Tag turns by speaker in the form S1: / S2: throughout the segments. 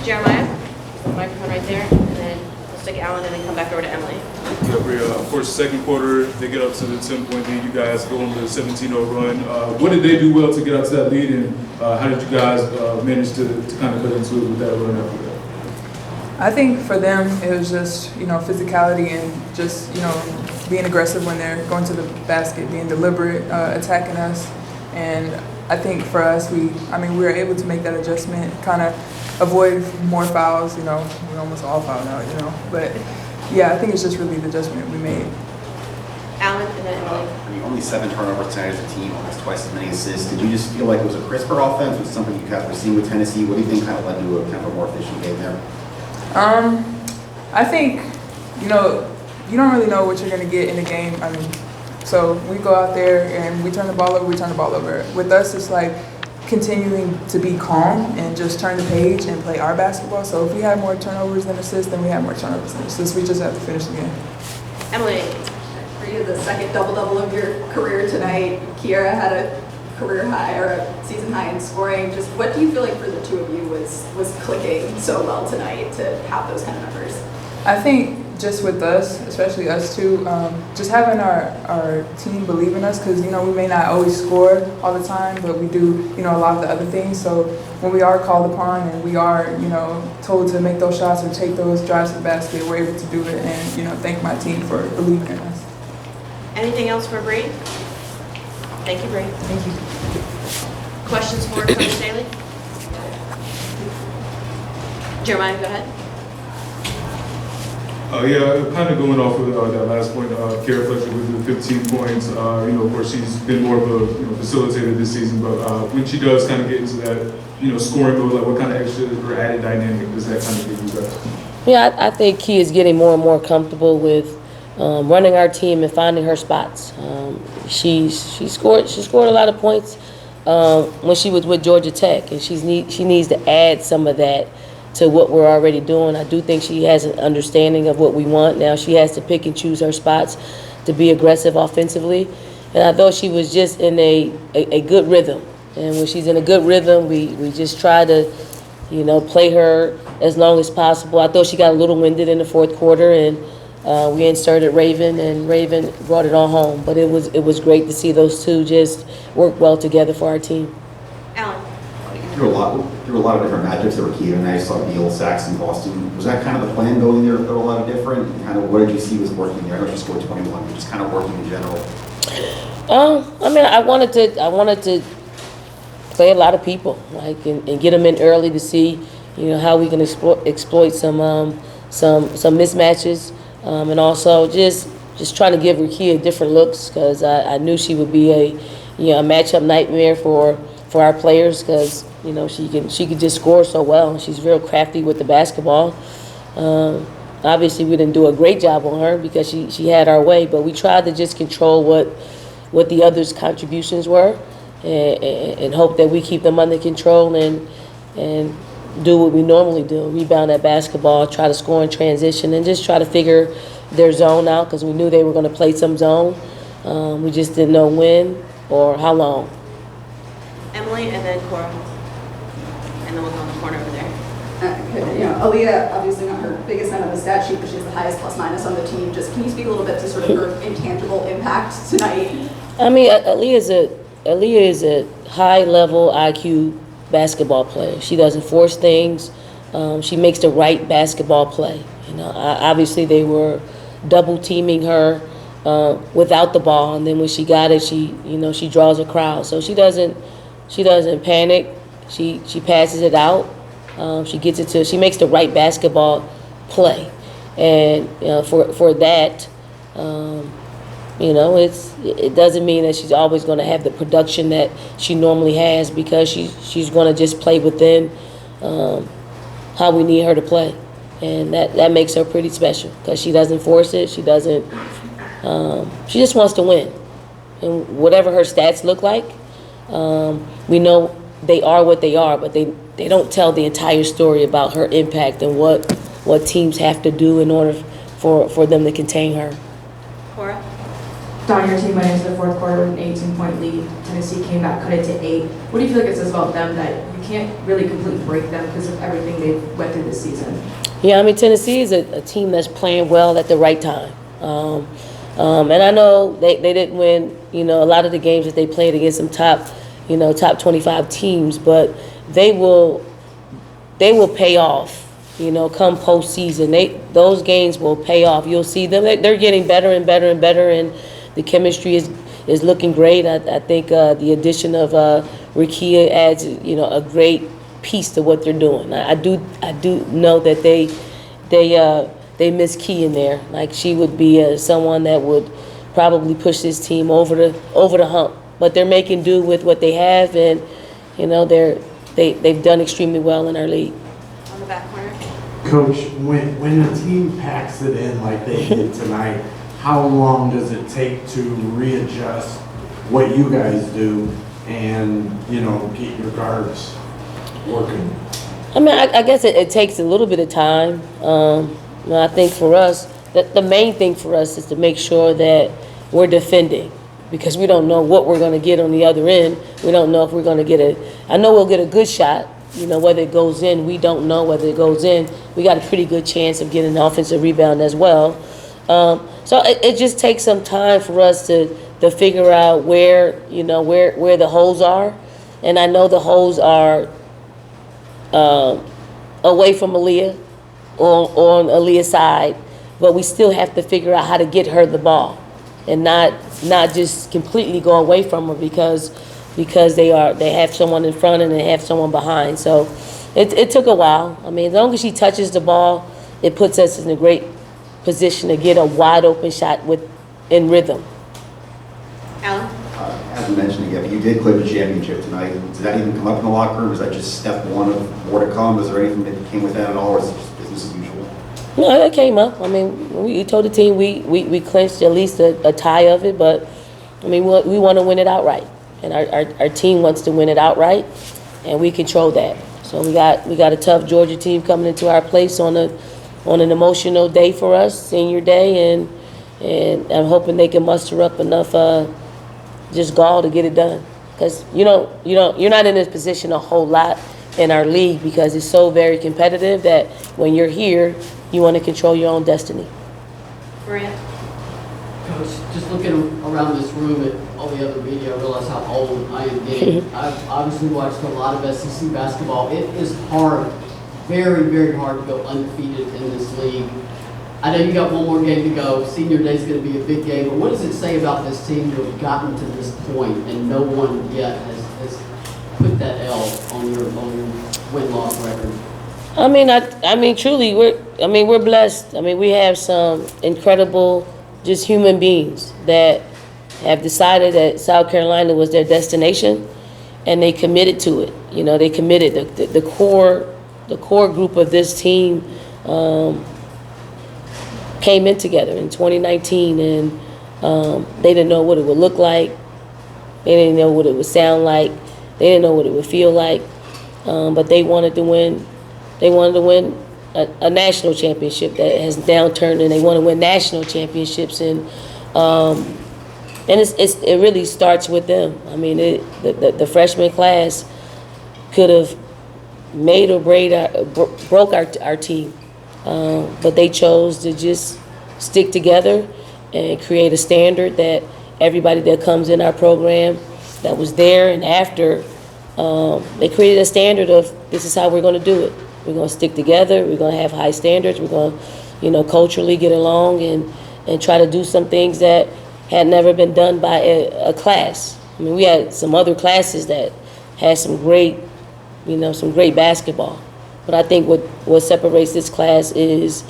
S1: Jeremiah, the microphone right there, and then we'll stick Alan and then come back over to Emily.
S2: Yeah, Brea, of course, second quarter, they get up to the 10-point lead. You guys go on the 17-0 run. What did they do well to get out to that lead, and how did you guys manage to kind of put into it with that run after that?
S3: I think for them, it was just, physicality and just, being aggressive when they're going to the basket, being deliberate, attacking us. And I think for us, we were able to make that adjustment, kind of avoid more fouls. We almost all fouled out, But yeah, I think it's just really the adjustment we made.
S1: Alan and then Emily.
S4: Only 7 turnovers tonight as a team, almost twice as many assists. Did you just feel like it was a crisper offense? Was it something you guys were seeing with Tennessee? What do you think kind of led to a kind of a more efficient game there?
S3: I think, you don't really know what you're going to get in the game. So we go out there and we turn the ball over, With us, it's like continuing to be calm and just turn the page and play our basketball. So if we have more turnovers than assists, then we have more turnovers than assists. We just have to finish the game.
S1: Emily.
S5: For you, the second double-double of your career tonight. Kiera had a career high or a season high in scoring. Just what do you feel like for the two of you was clicking so well tonight to have those kind of numbers? I think just with us, especially us two, just having our team believe in us, because we may not always score all the time, but we do a lot of the other things. So when we are called upon and we are told to make those shots or take those drives to the basket, we're able to do it. And thank my team for believing in us.
S1: Anything else for Brea? Thank you, Brea.
S3: Thank you.
S1: Questions for Coach Staley? Jeremiah, go ahead.
S2: Yeah, kind of going off of that last point, Kiera Fletcher with the 15 points. Of course, she's been more of a facilitator this season, but when she does kind of get into that, scoring mode, like what kind of extra or added dynamic does that kind of give you guys?
S6: Yeah, I think Key is getting more and more comfortable with running our team and finding her spots. She scored a lot of points when she was with Georgia Tech, and she needs to add some of that to what we're already doing. I do think she has an understanding of what we want. Now she has to pick and choose her spots to be aggressive offensively. And I thought she was just in a good rhythm. And when she's in a good rhythm, we just try to, play her as long as possible. I thought she got a little winded in the fourth quarter, and we inserted Raven, and Raven brought it all home. But it was great to see those two just work well together for our team.
S1: Alan.
S4: There were a lot of different matchups that were key, and I saw Beal, Saxon, Boston. Was that kind of the plan going there? There were a lot of different. Kind of what did you see was working there? I know she scored 21, but just kind of working in general.
S6: I wanted to play a lot of people, and get them in early to see, how we can exploit some mismatches, and also just trying to give Rakia different looks, because I knew she would be a matchup nightmare for our players, because she could just score so well, and she's real crafty with the basketball. Obviously, we didn't do a great job on her because she had our way, but we tried to just control what the others' contributions were, and hope that we keep them under control and do what we normally do: rebound that basketball, try to score in transition, and just try to figure their zone out, because we knew they were going to play some zone. We just didn't know when or how long.
S1: Emily, and then Cora. And then we'll go in the corner over there.
S5: Aaliyah, obviously not her biggest end of the stat sheet, but she's the highest plus-minus on the team. Just can you speak a little bit to sort of her intangible impact tonight?
S6: Aaliyah is a high-level IQ basketball player. She doesn't force things. She makes the right basketball play. Obviously they were double teaming her without the ball, and then when she got it, she draws a crowd. So she doesn't panic. She passes it out. She gets it she makes the right basketball play, and for that, it doesn't mean that she's always going to have the production that she normally has, because she's going to just play within how we need her to play, and that makes her pretty special, because she doesn't force it. She doesn't. She just wants to win, and whatever her stats look like, we know they are what they are, but they don't tell the entire story about her impact and what teams have to do in order for them to contain her.
S1: Cora?
S7: Don, your team went into the fourth quarter with an 18-point lead. Tennessee came back, cut it to 8. What do you feel like it says about them that you can't really completely break them because of everything they've went through this season.
S6: Yeah, I mean, Tennessee is a team that's playing well at the right time. And I know they didn't win, a lot of the games that they played against some top 25 teams, but they will pay off, come postseason. Those games will pay off. You'll see them. They're getting better and better and better, and the chemistry is looking great. I think the addition of Rikia adds, a great piece to what they're doing. I do know that they miss Key in there. Like, she would be someone that would probably push this team over the hump. But they're making do with what they have, and they've done extremely well in our league.
S1: On the back corner.
S8: Coach, when a team packs it in like they did tonight, how long does it take to readjust what you guys do and, get your guards working?
S6: I mean, I guess it takes a little bit of time. I think for us, the main thing for us is to make sure that we're defending, because we don't know what we're going to get on the other end. We don't know if we're going to I know we'll get a good shot, whether it goes in. We don't know whether it goes in. We got a pretty good chance of getting an offensive rebound as well. So it just takes some time for us to figure out where the holes are. And I know the holes are away from Aaliyah, on Aaliyah's side, but we still have to figure out how to get her the ball and not just completely go away from her because they have someone in front and they have someone behind. So it took a while. I mean, as long as she touches the ball, it puts us in a great position to get a wide open shot in rhythm.
S1: Alan?
S4: As we mentioned again, you did clip a championship tonight. Did that even come up in the locker room? Is that just step one of more to come? Is there anything that came with that at all, or is it just business as usual?
S6: No, it came up. I mean, we told the team we clinched at least a tie of it, but I mean, we want to win it outright, and our team wants to win it outright, and we control that. So we got a tough Georgia team coming into our place on an emotional day for us, senior day, and I'm hoping they can muster up enough just gall to get it done, because you're not in this position a whole lot in our league because it's so very competitive that when you're here, you want to control your own destiny.
S1: Brea?
S9: Coach, just looking around this room at all the other media, I realize how old I am getting. I've obviously watched a lot of SEC basketball. It is hard, very, very hard to go undefeated in this league. I know you got one more game to go. Senior Day is going to be a big game, but what does it say about this team to have gotten to this point and no one yet has put that L on your win-loss record?
S6: I mean, truly, we're blessed. I mean, we have some incredible, just human beings that have decided that South Carolina was their destination, and they committed to it. They committed. The core group of this team came in together in 2019, and they didn't know what it would look like. They didn't know what it would sound like. They didn't know what it would feel like. But they wanted to win. They wanted to win a national championship that has downturned, and they want to win national championships. And it really starts with them. I mean, the freshman class could have made or broke our team. But they chose to just stick together and create a standard that everybody that comes in our program that was there and after, they created a standard of this is how we're going to do it. We're going to stick together. We're going to have high standards. We're going to, culturally get along and try to do some things that had never been done by a class. I mean, we had some other classes that had some great basketball. But I think what separates this class is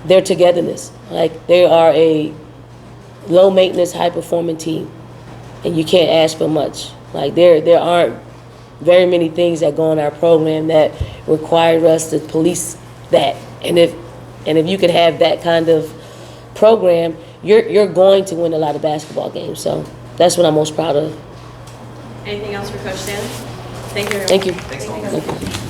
S6: their togetherness. Like, they are a low-maintenance, high-performing team, and you can't ask for much. Like, there aren't very many things that go in our program that require us to police that. And if you could have that kind of program, you're going to win a lot of basketball games. So that's what I'm most proud of.
S1: Anything else for Coach Staley? Thank you, everyone.
S6: Thank you.
S1: Thank you.